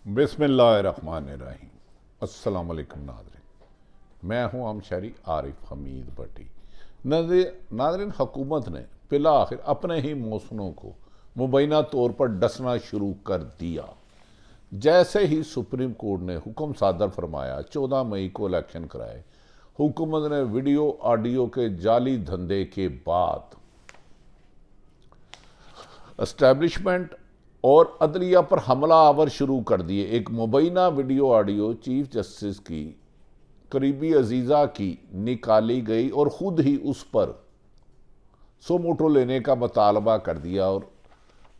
बिस्मिल्लाहिर्रहमानिर्रहीम। अस्सलाम वालेकुम नाज़रीन, मैं हूं हम शहरी आरिफ हमीद भट्टी। नाज़रीन, हुकूमत ने फिल आखिर अपने ही मौसमों को मुबैना तौर पर डसना शुरू कर दिया। जैसे ही सुप्रीम कोर्ट ने हुक्म सादर फरमाया 14 मई को इलेक्शन कराए, हुकूमत ने वीडियो ऑडियो के जाली धंधे के बाद एस्टैब्लिशमेंट और अदलिया पर हमला आवर शुरू कर दिए। एक मुबैना वीडियो ऑडियो चीफ जस्टिस की करीबी अजीज़ा की निकाली गई और ख़ुद ही उस पर सोमोटो लेने का मुतालबा कर दिया। और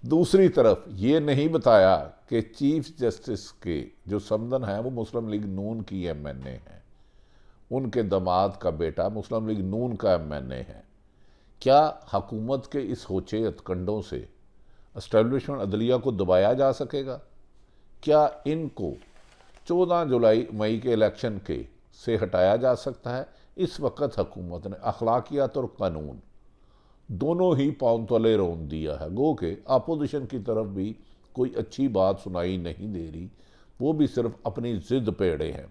दूसरी तरफ ये नहीं बताया कि चीफ जस्टिस के जो समदन है वो मुस्लिम लीग नून की MNA है, उनके दामाद का बेटा मुस्लिम लीग नून का MNA है। क्या हुकूमत के इस होचे हथकंडों से एस्टैब्लिशमेंट अदलिया को दबाया जा सकेगा? क्या इनको 14 मई के इलेक्शन के से हटाया जा सकता है? इस वक्त हुकूमत ने अखलाकियात और कानून दोनों ही पांव तले रोन दिया है। गो के अपोजिशन की तरफ भी कोई अच्छी बात सुनाई नहीं दे रही, वो भी सिर्फ अपनी जिद पे अड़े हैं।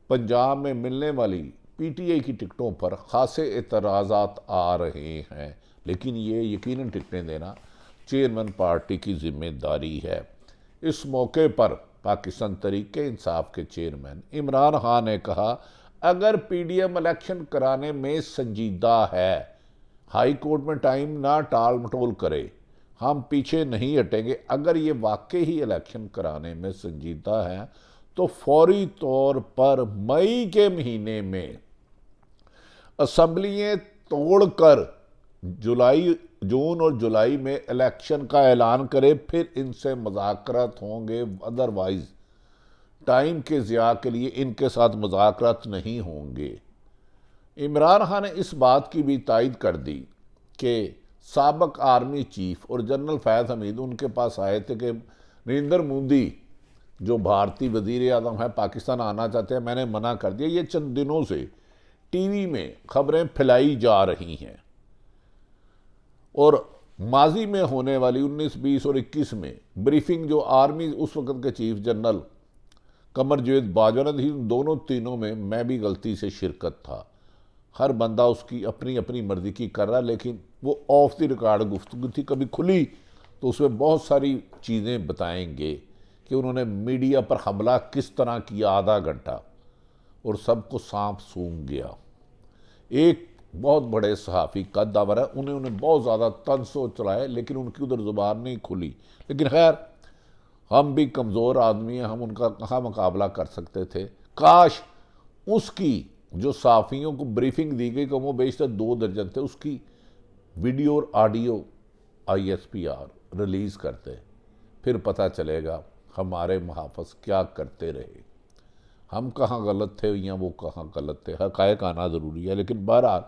पंजाब में मिलने वाली PTI की टिकटों पर खासे एतराज़ात आ रहे हैं, लेकिन ये यकीनन टिकटें देना चेयरमैन पार्टी की जिम्मेदारी है। इस मौके पर पाकिस्तान तहरीक इंसाफ के चेयरमैन इमरान खान ने कहा, अगर PDM इलेक्शन कराने में संजीदा है, हाई कोर्ट में टाइम ना टाल मटोल करे, हम पीछे नहीं हटेंगे। अगर ये वाकई ही इलेक्शन कराने में संजीदा है तो फौरी तौर पर मई के महीने में असम्बलियाँ तोड़कर जून और जुलाई में इलेक्शन का ऐलान करे, फिर इनसे मुज़ाकरात होंगे। अदरवाइज टाइम के ज़िया के लिए इनके साथ मुज़ाकरात नहीं होंगे। इमरान खान ने इस बात की भी तायद कर दी कि साबिक़ आर्मी चीफ और जनरल फैज़ हमीद उनके पास आए थे कि नरेंद्र मोदी जो भारतीय वज़ीर आज़म है पाकिस्तान आना चाहते हैं, मैंने मना कर दिया। ये चंद दिनों से टीवी में खबरें फैलाई जा रही हैं और माजी में होने वाली 19, 20 और 21 में ब्रीफिंग जो आर्मी उस वक्त के चीफ जनरल कमर जावेद बाजवा ने थी, दोनों तीनों में मैं भी गलती से शिरकत था। हर बंदा उसकी अपनी अपनी मर्जी की कर रहा, लेकिन वो ऑफ द रिकॉर्ड गुफ्तगू थी। कभी खुली तो उसमें बहुत सारी चीज़ें बताएंगे कि उन्होंने मीडिया पर हमला किस तरह किया आधा घंटा और सबको सांप सूंघ गया। एक बहुत बड़े सहाफ़ी कद्दावर है, उन्होंने बहुत ज़्यादा तंसो चलाए, लेकिन उनकी उधर ज़ुबान नहीं खुली। लेकिन खैर, हम भी कमज़ोर आदमी हैं, हम उनका कहाँ मुकाबला कर सकते थे। काश उसकी जो सहाफ़ियों को ब्रीफिंग दी गई, कमो बेशतर 2 दर्जन थे, उसकी वीडियो और ऑडियो ISPR रिलीज़ करते, फिर पता चलेगा हमारे मुहाफ़िज़ क्या करते रहे, हम कहाँ गलत थे या वो कहाँ गलत थे। हक़ाइक़ आना ज़रूरी है। लेकिन बहरहाल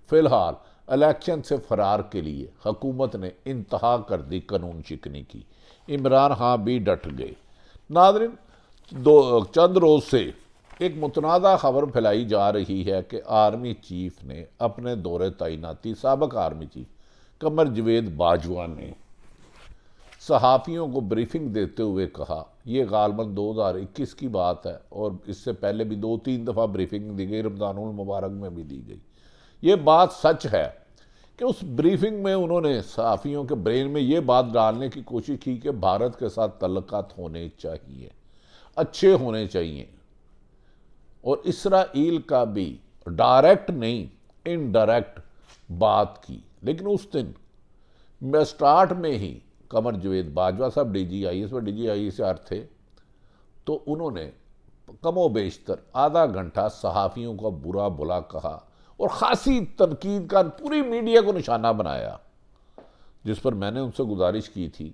फ़िलहाल इलेक्शन से फ़रार के लिए हुकूमत ने इंतहा कर दी कानून शिकनी की। इमरान खान भी डट गए। नाज़रीन, चंद रोज़ से एक मुतनाज़ा खबर फैलाई जा रही है कि आर्मी चीफ ने अपने दौरे तैनाती साबिक़ आर्मी चीफ कमर जावेद बाजवा ने सहाफ़ियों को ब्रीफिंग देते हुए कहा, ये गालबन 2021 की बात है और इससे पहले भी 2-3 दफ़ा ब्रीफिंग दी गई, रमज़ानुल मुबारक में भी दी गई। ये बात सच है कि उस ब्रीफिंग में उन्होंने सहाफ़ियों के ब्रेन में ये बात डालने की कोशिश की कि भारत के साथ तल्लुकात होने चाहिए, अच्छे होने चाहिए, और इसराइल का भी डायरेक्ट नहीं इनडायरेक्ट बात की। लेकिन उस दिन मैं स्टार्ट में ही कमर जावेद बाजवा साहब DGIS में DGIS थे, तो उन्होंने कमो बेशतर आधा घंटा सहाफ़ियों का बुरा भला कहा और ख़ासी तनकीद का पूरी मीडिया को निशाना बनाया, जिस पर मैंने उनसे गुजारिश की थी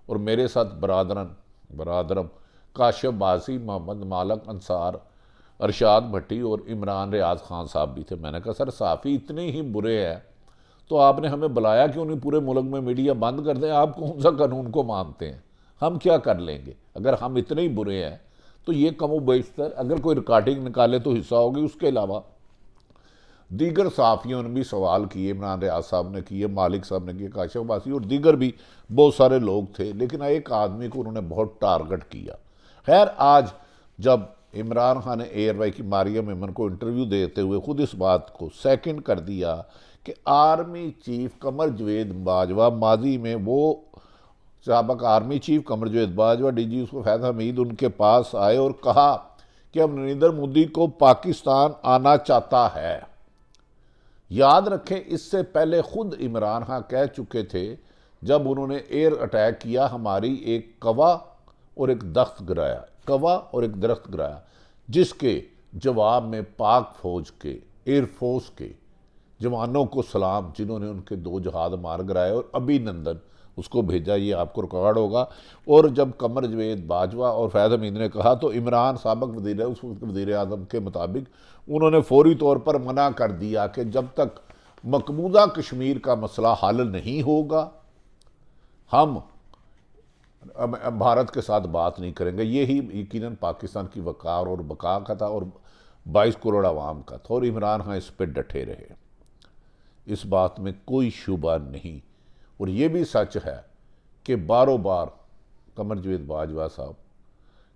और मेरे साथ बरादरम काशिफ बासी, मोहम्मद मालक अंसार, अरशाद भट्टी और इमरान रियाज खान साहब भी थे। मैंने कहा, सर सहाफ़ी इतने ही बुरे हैं तो आपने हमें बुलाया क्यों नहीं? पूरे मुल्क में मीडिया बंद कर दें। आप कौन सा कानून को मानते हैं? हम क्या कर लेंगे? अगर हम इतने ही बुरे हैं तो ये कमो बेशतर अगर कोई रिकॉर्डिंग निकाले तो हिस्सा होगी। उसके अलावा दीगर सहाफ़ियों ने भी सवाल किए, इमरान रियाज साहब ने किए, मालिक साहब ने किए, काशिफ बासी और दीगर भी बहुत सारे लोग थे। लेकिन एक आदमी को उन्होंने बहुत टारगेट किया, खैर, आज जब इमरान खान ने एयरवाई की मारियम इमन को इंटरव्यू देते हुए खुद इस बात को सेकंड कर दिया कि आर्मी चीफ कमर जवेद बाजवा, माजी में वो साबक आर्मी चीफ कमर जवेद बाजवा, डीजी उसको फैज़ हमीद उनके पास आए और कहा कि अब नरेंद्र मोदी को पाकिस्तान आना चाहता है। याद रखें, इससे पहले खुद इमरान खान कह चुके थे जब उन्होंने एयर अटैक किया, हमारी एक कवा और एक दख्त गिराया, कवा और एक दरख्त गिराया, जिसके जवाब में पाक फौज के, एयरफोर्स के जवानों को सलाम, जिन्होंने उनके 2 जहाज मार गिराए और अभिनंदन उसको भेजा। ये आपको रिकॉर्ड होगा। और जब कमर जवेद बाजवा और फैज़ हमीद ने कहा तो इमरान साबक वज़ीर, उस वक्त वज़ीर आज़म के मुताबिक उन्होंने फौरी तौर पर मना कर दिया कि जब तक मकबूजा कश्मीर का मसला हल नहीं होगा हम भारत के साथ बात नहीं करेंगे। ये ही यकीनन पाकिस्तान की वक़ार और बका का था और 22 करोड़ आवाम का था, और इमरान खान इस पर डटे रहे। इस बात में कोई शुबा नहीं। और ये भी सच है कि बारों बार कमर जवेद बाजवा साहब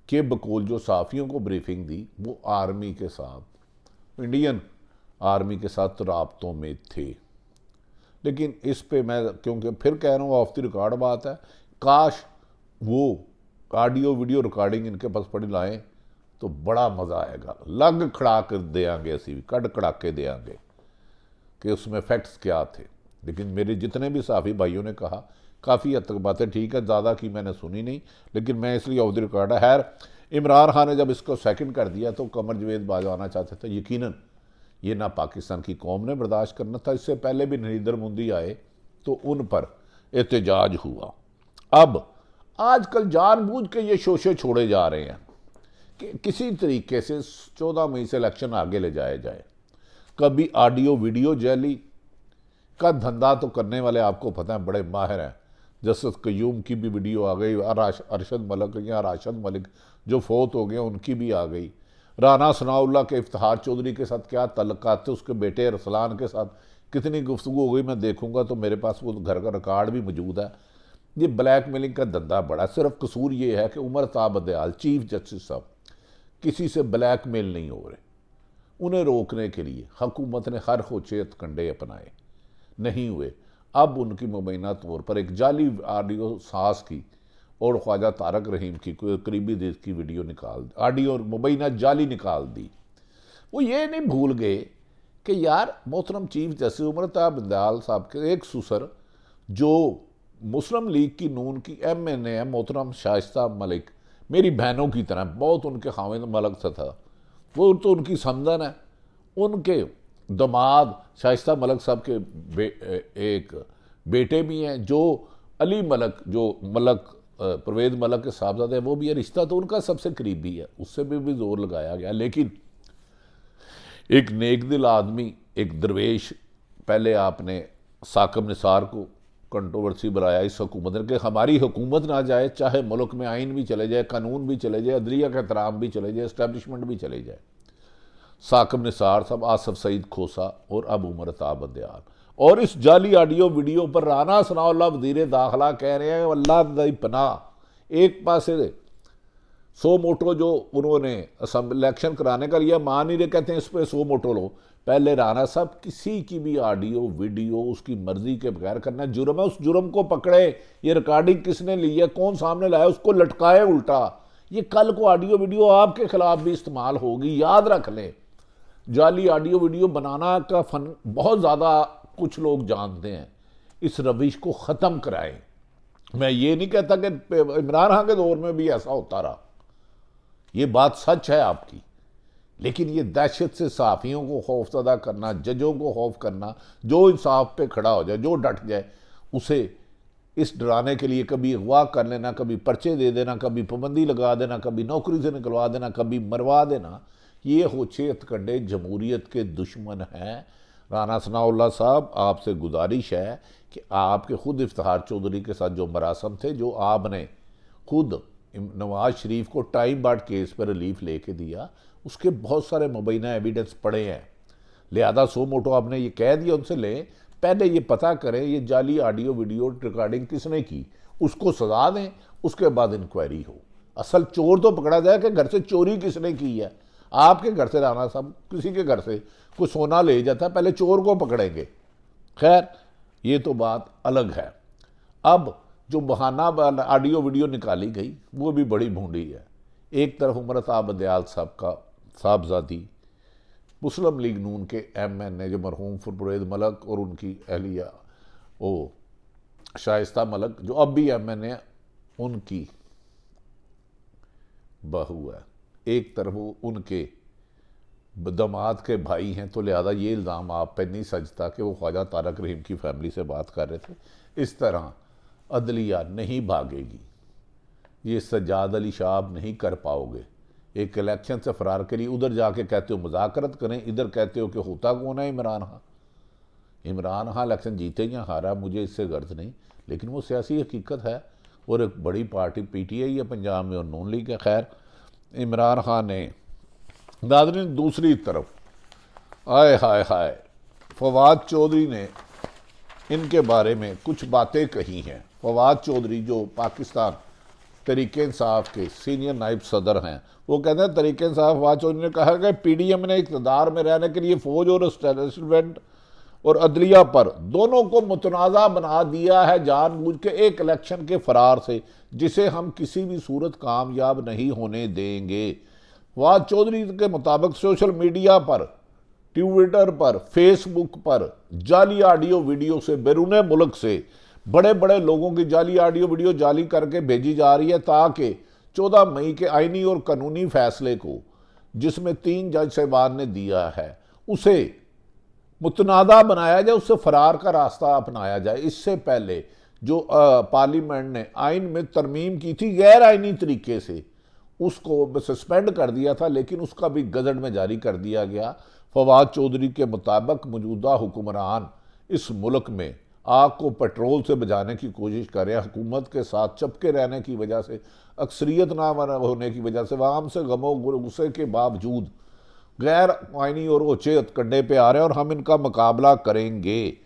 के बकौल जो सहाफ़ियों को ब्रीफिंग दी, वो आर्मी के साथ, इंडियन आर्मी के साथ राब्तों में थे। लेकिन इस पे मैं, क्योंकि फिर कह रहा हूँ ऑफ द रिकॉर्ड बात है, काश वो ऑडियो वीडियो रिकॉर्डिंग इनके पास पड़ी लाएँ तो बड़ा मज़ा आएगा। लग खड़ा कर देंगे, असी भी कड़ कड़ा के देंगे कि उसमें फैक्ट्स क्या थे। लेकिन मेरे जितने भी साफ़ी भाइयों ने कहा काफ़ी हद तक बातें ठीक है, ज़्यादा की मैंने सुनी नहीं, लेकिन मैं इसलिए ऑफ द रिकॉर्ड है। खैर, इमरान खान ने जब इसको सेकंड कर दिया तो कमर जवेद बाजवा आना चाहते थे। यकीनन ये ना पाकिस्तान की कौम ने बर्दाश्त करना था। इससे पहले भी नरेंद्र मोदी आए तो उन पर एहतजाज हुआ। अब आजकल जानबूझ के ये शोशे छोड़े जा रहे हैं कि किसी तरीके से 14 मई से इलेक्शन आगे ले जाया जाए। कभी ऑडियो वीडियो जैली का धंधा तो करने वाले आपको पता है बड़े माहिर हैं। जस्टिस कयूम की भी वीडियो आ गई, अरशद मलिक या राशिद मलिक जो फोत हो गए उनकी भी आ गई। राना सनाउल्लाह के इफ्तिखार चौधरी के साथ क्या तल्लुकात थे, उसके बेटे रसलान के साथ कितनी गुफ्तगू हो गई, मैं देखूंगा तो मेरे पास वो घर का रिकॉर्ड भी मौजूद है। ये ब्लैक मेलिंग का धंधा बड़ा, सिर्फ कसूर ये है कि उमर ताब बदयाल चीफ जस्टिस साहब किसी से ब्लैक मेल नहीं हो रहे। उन्हें रोकने के लिए हुकूमत ने हर खोचेत कंडे अपनाए, नहीं हुए। अब उनकी मुबैना तौर पर एक जाली ऑडियो सास की और ख्वाजा तारक रहीम की करीबी देश की वीडियो निकाल, ऑडियो और मुबैना जाली निकाल दी। वो ये नहीं भूल गए कि यार मोहतरम चीफ जस्टिस उमर ताब बंदयाल साहब के एक सुसर जो मुस्लिम लीग की नून की MNA है, मोहतरम शाइस्ता मलिक, मेरी बहनों की तरह, बहुत उनके खाविंद मलक था, वो तो उनकी समझन है। उनके दमाद शाइस्ता मलिक साहब के एक बेटे भी हैं जो अली मलिक, जो मलिक परवेज़ मलिक के साहबजादे, वो भी है, रिश्ता तो उनका सबसे करीबी है, उससे भी जोर लगाया गया। लेकिन एक नेक दिल आदमी, एक दरवेश, पहले आपने साकिब निसार को कंट्रोवर्सी बनाया इस हुकूमत ने कि हमारी हुकूमत ना जाए, चाहे मुल्क में आइन भी चले जाए, कानून भी चले जाए, अदलिया का एहतराम भी चले जाए, इस्टेब्लिशमेंट भी चले जाए। साकिब निसार साहब, आसफ सईद खोसा और अब उमर ताब बंदयाल। और इस जाली ऑडियो वीडियो पर राना सनाउल्लाह वज़ीर दाखिला कह रहे हैं अल्लाह दी पनाह, एक पासे 100 मोटो जो उन्होंने इलेक्शन कराने का लिया, मान नहीं रहे, कहते हैं इस पर 100 मोटो लो। पहले राना साहब किसी की भी ऑडियो वीडियो उसकी मर्जी के बगैर करना जुर्म है, उस जुर्म को पकड़े। ये रिकॉर्डिंग किसने ली है, कौन सामने लाया, उसको लटकाए उल्टा। ये कल को ऑडियो वीडियो आपके खिलाफ भी इस्तेमाल होगी, याद रख लें। जाली ऑडियो वीडियो बनाना का फन बहुत ज़्यादा कुछ लोग जानते हैं। इस रविश को ख़त्म कराएं। मैं ये नहीं कहता कि इमरान खान के दौर में भी ऐसा होता रहा, ये बात सच है आपकी, लेकिन ये दहशत से सहाफ़ियों को खौफज़दा करना, जजों को खौफ करना, जो इंसाफ पे खड़ा हो जाए, जो डट जाए, उसे इस डराने के लिए कभी अगवा कर लेना, कभी पर्चे दे देना, कभी पाबंदी लगा देना, कभी नौकरी से निकलवा देना, कभी मरवा देना, ये होचे हथकंडे जमहूरियत के दुश्मन हैं। राना सनाउल्लाह साहब, आपसे गुजारिश है कि आपके खुद इफ्तिखार चौधरी के साथ जो मरासम थे, जो आपने खुद नवाज शरीफ को टाइम बार्ड केस पर रिलीफ लेके दिया, उसके बहुत सारे मुबैना एविडेंस पड़े हैं। लिहाजा 100 मोटो आपने ये कह दिया उनसे लें, पहले ये पता करें ये जाली ऑडियो वीडियो रिकॉर्डिंग किसने की, उसको सजा दें, उसके बाद इंक्वायरी हो। असल चोर तो पकड़ा जाए कि घर से चोरी किसने की है। आपके घर से राणा साहब किसी के घर से कोई सोना ले जाता है, पहले चोर को पकड़ेंगे। खैर ये तो बात अलग है। अब जो बहाना ऑडियो वीडियो निकाली गई वो भी बड़ी भूंडी है। एक तरफ उमरताब बदयाल साहब का साहबजादी मुस्लिम लीग नून के MNA जो मरहूम परवेज़ मलक और उनकी अहलिया वो शाइस्ता मलक जो अब भी MNA उनकी बहू है, एक तरफ वो उनके दामाद के भाई हैं, तो लिहाजा ये इल्ज़ाम आप पे नहीं सजता कि वो ख्वाजा तारक रहीम की फैमिली से बात कर रहे थे। इस तरह अदलिया नहीं भागेगी, ये सज्जाद अली शाह नहीं कर पाओगे। एक इलेक्शन से फरार के लिए उधर जाके कहते हो मुज़ाकरत करें, इधर कहते हो कि होता कौन है इमरान खान। इमरान खान इलेक्शन जीते या हारा मुझे इससे गर्ज नहीं, लेकिन वो सियासी हकीकत है और एक बड़ी पार्टी PTI है पंजाब में और नून लीग है। खैर इमरान खान ने नाज़रीन दूसरी तरफ आए हाय हाय फवाद चौधरी ने इनके बारे में कुछ बातें कही हैं। फवाद चौधरी जो पाकिस्तान तहरीक-ए-इंसाफ के सीनियर नायब सदर हैं, वो कहते हैं तहरीक-ए-इंसाफ फवाद चौधरी ने कहा कि PDM ने इक़्तिदार में रहने के लिए फ़ौज और एस्टेब्लिशमेंट और अदलिया पर दोनों को मुतनाज़ा बना दिया है जानबूझ के एक इलेक्शन के फरार से, जिसे हम किसी भी सूरत कामयाब नहीं होने देंगे। फवाद चौधरी के मुताबिक सोशल मीडिया पर, ट्विटर पर, फेसबुक पर जाली ऑडियो वीडियो से बैरून मुल्क से बड़े बड़े लोगों की जाली ऑडियो वीडियो जाली करके भेजी जा रही है ताकि 14 मई के आईनी और कानूनी फैसले को जिसमें 3 जज साहिबान ने दिया है उसे मुतनादा बनाया जाए, उससे फरार का रास्ता अपनाया जाए। इससे पहले जो पार्लियामेंट ने आइन में तरमीम की थी गैर आइनी तरीके से, उसको सस्पेंड कर दिया था, लेकिन उसका भी गजट में जारी कर दिया गया। फवाद चौधरी के मुताबिक मौजूदा हुक्मरान इस मुल्क में आग को पेट्रोल से बुझाने की कोशिश कर रहे हैं। हुकूमत के साथ चपके रहने की वजह से, अक्सरियत ना होने की वजह से, आवाम से गमो गुस्से के बावजूद गैर आइनी और ओछे हथकंडे पे आ रहे हैं और हम इनका मुकाबला करेंगे।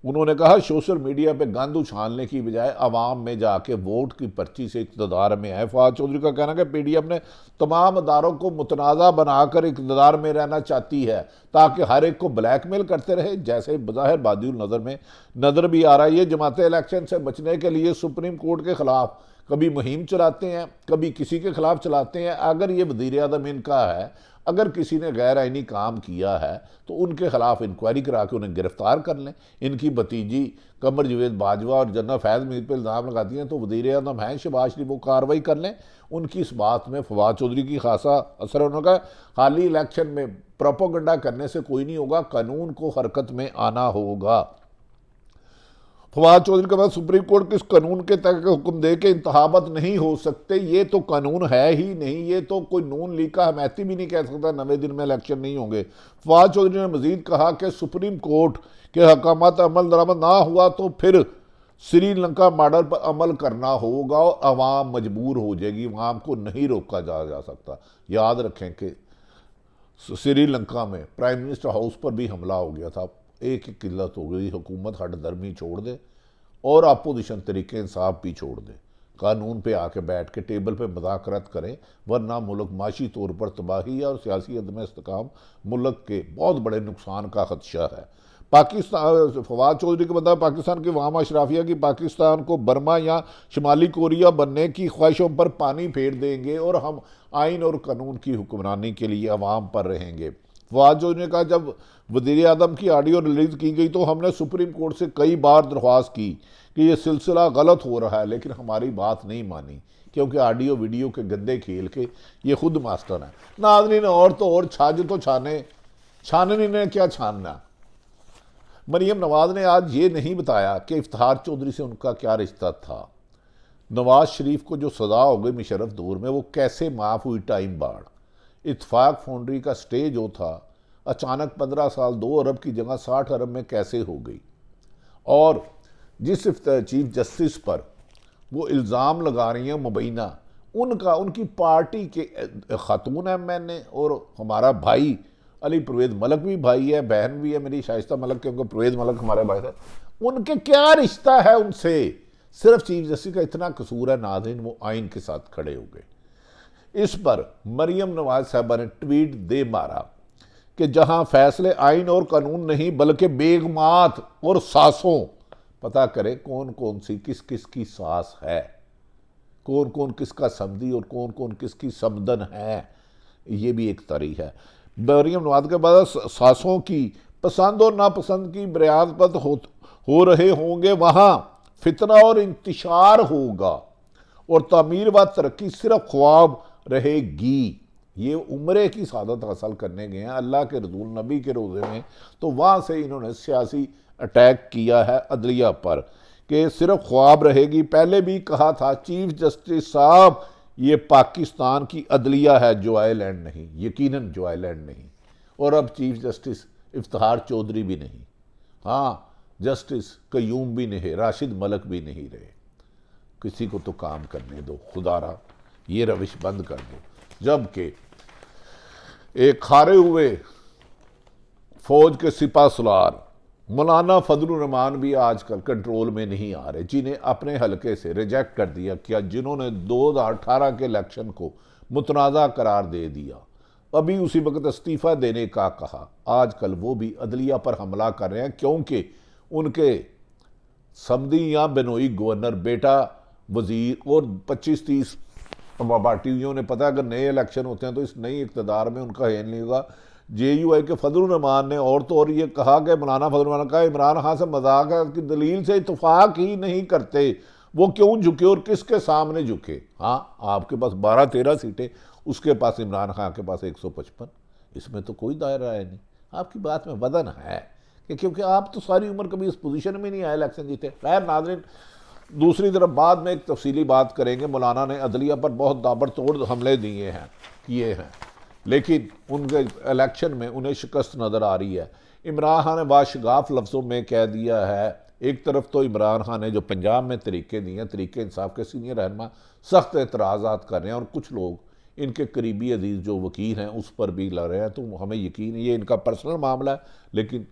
उन्होंने कहा सोशल मीडिया पे गंद उछालने की बजाय आवाम में जाके वोट की पर्ची से इक़्तिदार में आए। फवाद चौधरी का कहना है कि PDM ने तमाम अदारों को मुतनाज़ा बनाकर इक़्तिदार में रहना चाहती है ताकि हर एक को ब्लैकमेल करते रहे, जैसे बज़ाहिर बादिउल नज़र में नज़र भी आ रहा है। ये जमातें इलेक्शन से बचने के लिए सुप्रीम कोर्ट के ख़िलाफ़ कभी मुहिम चलाते हैं, कभी किसी के ख़िलाफ़ चलाते हैं। अगर ये वज़ीर-ए-आज़म इनका है, अगर किसी ने गैर आइनी काम किया है तो उनके खिलाफ इंक्वायरी करा के उन्हें गिरफ्तार कर लें। इनकी भतीजी कमर जवेद बाजवा और जनरल फैज़ मीर पर इल्ज़ाम लगाती हैं तो वज़ीर-ए-आज़म हैं शहबाज शरीफ, वो कार्रवाई कर लें। उनकी इस बात में फवाद चौधरी की खासा असर है। उन्होंने कहा हाली इलेक्शन में प्रोपोगंडा करने से कोई नहीं होगा, कानून को हरकत में आना होगा। फवाद चौधरी के बाद सुप्रीम कोर्ट किस कानून के तहत हुक्म दे के इंतखाबात नहीं हो सकते, ये तो कानून है ही नहीं। ये तो कोई नून लीग का हमायती भी नहीं कह सकता 90 दिन में इलेक्शन नहीं होंगे। फवाद चौधरी ने मजीद कहा कि सुप्रीम कोर्ट के हकामात अमल दरामद ना हुआ तो फिर श्रीलंका मॉडल पर अमल करना होगा और अवाम मजबूर हो जाएगी, अवाम को नहीं रोका जा सकता। याद रखें कि श्रीलंका में प्राइम मिनिस्टर हाउस पर भी हमला हो गया था, एक किल्लत हो गई, हुकूमत हट दर्मी छोड़ दे और अपोजिशन तरीके इंसाफ भी छोड़ दे, कानून पे आके बैठ के टेबल पे मुज़ाकरत करें, वरना मुल्क माशी तौर पर तबाही और सियासी अदम इस्तेकाम मुल्क के बहुत बड़े नुकसान का खदशा है। पाकिस्तान फवाद चौधरी के बताया पाकिस्तान की अवाम अशराफिया की पाकिस्तान को बर्मा या शुमाली कोरिया बनने की ख्वाहिशों पर पानी फेर देंगे और हम आइन और कानून की हुक्मरानी के लिए अवाम पर रहेंगे। फवाद चौधरी ने कहा जब वज़ीर-ए-आज़म की ऑडियो रिलीज़ की गई तो हमने सुप्रीम कोर्ट से कई बार दरख्वास्त की कि ये सिलसिला गलत हो रहा है, लेकिन हमारी बात नहीं मानी क्योंकि ऑडियो वीडियो के गंदे खेल के ये खुद मास्टर हैं। नाज़रीन और तो और छाज तो छाननी ने क्या छानना। मरीम नवाज ने आज ये नहीं बताया कि इफ्तिखार चौधरी से उनका क्या रिश्ता था। नवाज शरीफ को जो सज़ा हो गई मुशर्रफ दौर में वो कैसे माफ़ हुई टाइम बाद। इत्तफाक फाउंड्री का स्टे जो था अचानक 15 साल 2 अरब की जगह 60 अरब में कैसे हो गई। और जिस चीफ जस्टिस पर वो इल्ज़ाम लगा रही हैं मुबैना, उनकी पार्टी के खातून MNA और हमारा भाई अली परवेज़ मलक भी भाई है, बहन भी है मेरी शाइस्ता मलक, क्योंकि परवेज़ मलक हमारे भाई है, उनके क्या रिश्ता है उनसे। सिर्फ चीफ जस्टिस का इतना कसूर है नाज़रीन, वो आइन के साथ खड़े हो गए। इस पर मरियम नवाज साहबा ने ट्वीट दे मारा कि जहां फैसले आइन और कानून नहीं बल्कि बेगमात और सासों, पता करें कौन कौन सी किस किस की सास है, कौन कौन किसका समधी और कौन कौन किसकी समदन है। ये भी एक तारीख है। मरियम नवाज के बाद सासों की पसंद और नापसंद की बयानत हो रहे होंगे, वहां फितना और इंतशार होगा और तामीर व तरक्की सिर्फ ख्वाब रहेगी। ये उम्रे की सादत हासिल करने गए हैं अल्लाह के रसूल नबी के रोज़े में, तो वहाँ से इन्होंने सियासी अटैक किया है अदलिया पर कि सिर्फ ख्वाब रहेगी। पहले भी कहा था चीफ जस्टिस साहब, ये पाकिस्तान की अदलिया है, जो आइलैंड नहीं, यकीनन जो आइलैंड नहीं। और अब चीफ जस्टिस इफ्तिखार चौधरी भी नहीं, हाँ जस्टिस कयूम भी नहीं, राशिद मलिक भी नहीं रहे। किसी को तो काम करने दो खुदारा, ये रविश बंद कर दो। जबकि एक हारे हुए फौज के सिपा सलार मौलाना फजलुर रहमान भी आजकल कंट्रोल में नहीं आ रहे, जिन्हें अपने हलके से रिजेक्ट कर दिया क्या, जिन्होंने 2018 के इलेक्शन को मुतनाज़ा करार दे दिया, अभी उसी वक्त इस्तीफ़ा देने का कहा। आजकल वो भी अदलिया पर हमला कर रहे हैं क्योंकि उनके समधी या बेनोई गवर्नर बेटा वजीर और 25-30 पार्टियों ने पता है अगर नए इलेक्शन होते हैं तो इस नई इक़्तिदार में उनका है नहीं होगा। JUI के फजलुर रहमान ने और तो और ये कहा कि मौलाना फजलुर रहमान ने कहा इमरान खान से मजाक है की दलील से इतफाक ही नहीं करते, वो क्यों झुके और किसके सामने झुके। हाँ आपके पास 12-13 सीटें, उसके पास इमरान खान के पास 155, इसमें तो कोई दायरा है नहीं। आपकी बात में वजन है कि क्योंकि आप तो सारी उम्र कभी इस पोजीशन में नहीं आए इलेक्शन जीते। खैर नाज़रीन, दूसरी तरफ बाद में एक तफसीली बात करेंगे। मौलाना ने अदलिया पर बहुत ताबड़तोड़ हमले किए हैं, लेकिन उनके इलेक्शन में उन्हें शिकस्त नज़र आ रही है। इमरान खान ने बाशगाफ लफ्ज़ों में कह दिया है, एक तरफ तो इमरान खान ने जो पंजाब में तरीके दिए हैं, तरीके इंसाफ के सीनियर रहनुमा सख्त एतराज़ात कर रहे हैं और कुछ लोग इनके करीबी अजीज़ जो वकील हैं उस पर भी लड़ रहे हैं। तो हमें यकीन है ये इनका पर्सनल मामला है, लेकिन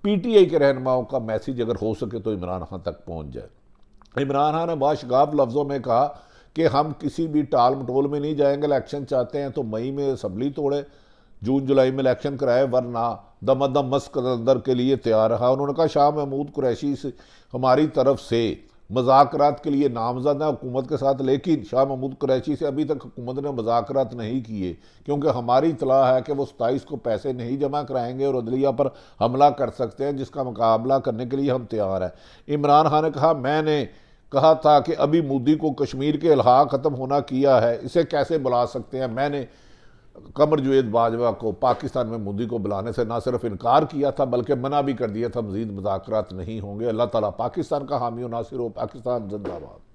PTI के रहनुमाओं का मैसेज अगर हो सके तो इमरान खान तक पहुँच जाए। इमरान खान ने बाशगाफ लफ्ज़ों में कहा कि हम किसी भी टाल मटोल में नहीं जाएंगे, इलेक्शन चाहते हैं तो मई में असम्बली तोड़े, जून जुलाई में इलेक्शन कराए, वरना दमादम मस्क अंदर के लिए तैयार रहा। उन्होंने कहा शाह महमूद कुरैशी से हमारी तरफ से मज़ाकरात के लिए नामज़द है हुकूमत के साथ, लेकिन शाह महमूद कुरैशी से अभी तक हुकूमत ने मज़ाकरात नहीं किए क्योंकि हमारी इतला है कि वो 27 को पैसे नहीं जमा कराएंगे और अदलिया पर हमला कर सकते हैं, जिसका मुकाबला करने के लिए हम तैयार हैं। इमरान खान ने कहा मैंने कहा था कि अभी मोदी को कश्मीर के इल्हा ख़त्म होना किया है, इसे कैसे बुला सकते हैं। मैंने कमर जुवेद बाजवा को पाकिस्तान में मोदी को बुलाने से ना सिर्फ इनकार किया था बल्कि मना भी कर दिया था, मज़ीद मुज़ाकरात नहीं होंगे। अल्लाह ताला पाकिस्तान का हामी और नासिर हो। पाकिस्तान जिंदाबाद।